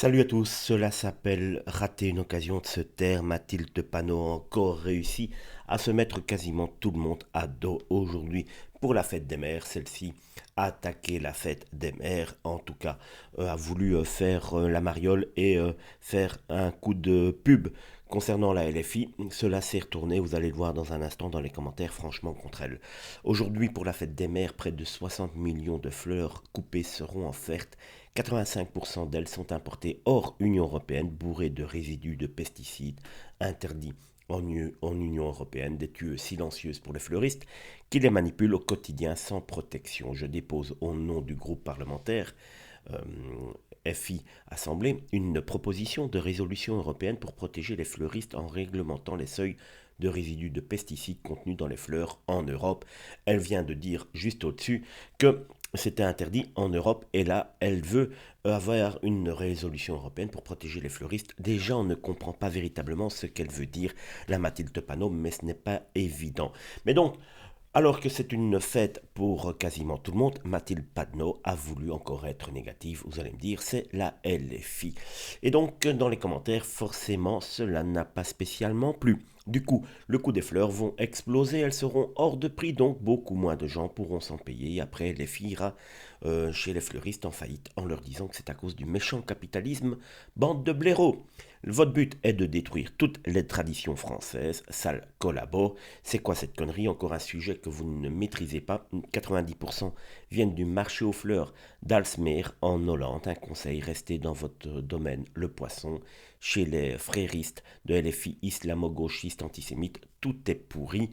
Salut à tous, cela s'appelle rater une occasion de se taire. Mathilde Panot a encore réussi à se mettre quasiment tout le monde à dos aujourd'hui pour la fête des mères. Celle-ci a attaqué la fête des mères, en tout cas a voulu faire la mariole et faire un coup de pub concernant la LFI. Cela s'est retourné, vous allez le voir dans un instant dans les commentaires, franchement contre elle. Aujourd'hui pour la fête des mères, près de 60 millions de fleurs coupées seront offertes. 85% d'elles sont importées hors Union européenne, bourrées de résidus de pesticides interdits en Union européenne, des tueuses silencieuses pour les fleuristes qui les manipulent au quotidien sans protection. Je dépose au nom du groupe parlementaire FI Assemblée une proposition de résolution européenne pour protéger les fleuristes en réglementant les seuils de résidus de pesticides contenus dans les fleurs en Europe. Elle vient de dire juste au-dessus que c'était interdit en Europe et là, elle veut avoir une résolution européenne pour protéger les fleuristes. Déjà, on ne comprend pas véritablement ce qu'elle veut dire, la Mathilde Panot, mais ce n'est pas évident. Mais donc, alors que c'est une fête pour quasiment tout le monde, Mathilde Panot a voulu encore être négative. Vous allez me dire, c'est la LFI. Et donc, dans les commentaires, forcément, cela n'a pas spécialement plu. Du coup, le coût des fleurs vont exploser, elles seront hors de prix, donc beaucoup moins de gens pourront s'en payer. Et après, les filles ira chez les fleuristes en faillite en leur disant que c'est à cause du méchant capitalisme, bande de blaireaux. Votre but est de détruire toutes les traditions françaises, sale collabo. C'est quoi cette connerie? Encore un sujet que vous ne maîtrisez pas. 90% viennent du marché aux fleurs d'Alsmeer en Hollande. Un conseil, restez dans votre domaine, le poisson. Chez les fréristes de LFI islamo-gauchistes antisémites, tout est pourri.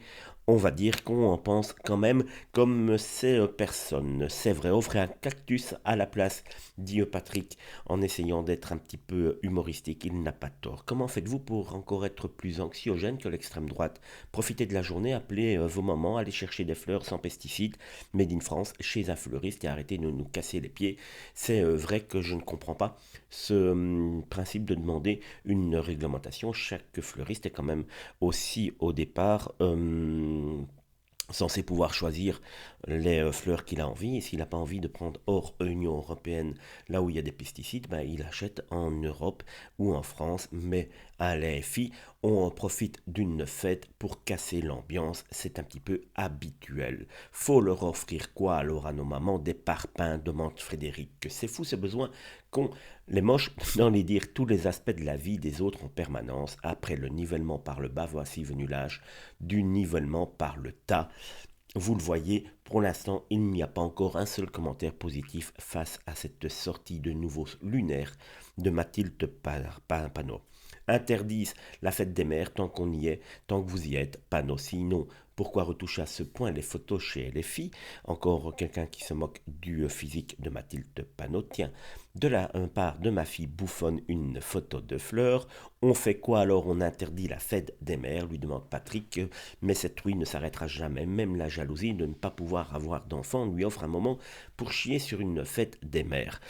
On va dire qu'on en pense quand même comme ces personnes. C'est vrai, offrez un cactus à la place, dit Patrick, en essayant d'être un petit peu humoristique. Il n'a pas tort. Comment faites-vous pour encore être plus anxiogène que l'extrême droite? Profitez de la journée, appelez vos mamans, allez chercher des fleurs sans pesticides, made in France, chez un fleuriste et arrêtez de nous casser les pieds. C'est vrai que je ne comprends pas ce principe de demander une réglementation. Chaque fleuriste est quand même aussi au départ censé pouvoir choisir les fleurs qu'il a envie. Et s'il n'a pas envie de prendre hors Union européenne, là où il y a des pesticides, ben, il achète en Europe ou en France. Mais à l'AFI, on en profite d'une fête pour casser l'ambiance. C'est un petit peu habituel. Faut leur offrir quoi alors à nos mamans? Des parpaings, demande Frédéric. C'est fou ce besoin qu'ont les moches d'en les dire tous les aspects de la vie des autres en permanence. Après le nivellement par le bas, voici venu l'âge du nivellement par le tas. Vous le voyez, pour l'instant, il n'y a pas encore un seul commentaire positif face à cette sortie de nouveau lunaire de Mathilde Panot. Interdisent la fête des mères tant qu'on y est, tant que vous y êtes, Panot. Sinon, pourquoi retoucher à ce point les photos chez les filles? Encore quelqu'un qui se moque du physique de Mathilde Panot. Tiens, de la part de ma fille bouffonne une photo de fleurs. On fait quoi alors? On interdit la fête des mères, lui demande Patrick. Mais cette truie ne s'arrêtera jamais. Même la jalousie de ne pas pouvoir avoir d'enfant lui offre un moment pour chier sur une fête des mères.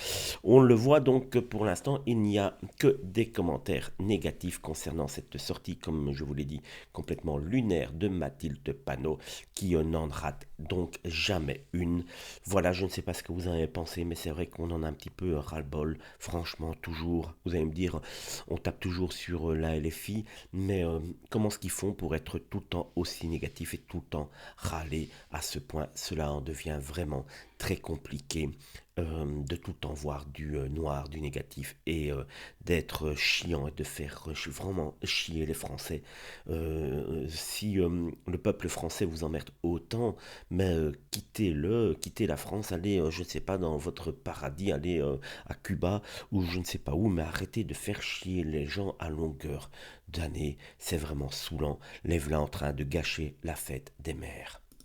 On le voit donc que pour l'instant, il n'y a que des commentaires négatifs concernant cette sortie, comme je vous l'ai dit, complètement lunaire de Mathilde Panot, qui n'en rate donc jamais une. Voilà, je ne sais pas ce que vous en avez pensé, mais c'est vrai qu'on en a un petit peu ras-le-bol. Franchement, toujours. Vous allez me dire, on tape toujours sur la LFI, mais comment est-ce qu'ils font pour être tout le temps aussi négatif et tout le temps râler à ce point? Cela en devient vraiment très compliqué de tout le temps voir du noir, du négatif et d'être chiant et de faire vraiment chier les Français. Si le peuple français vous emmerde autant, mais quittez-le, quittez la France, allez, je ne sais pas, dans votre paradis, allez à Cuba ou je ne sais pas où, mais arrêtez de faire chier les gens à longueur d'année. C'est vraiment saoulant. Les voilà en train de gâcher la fête des mères.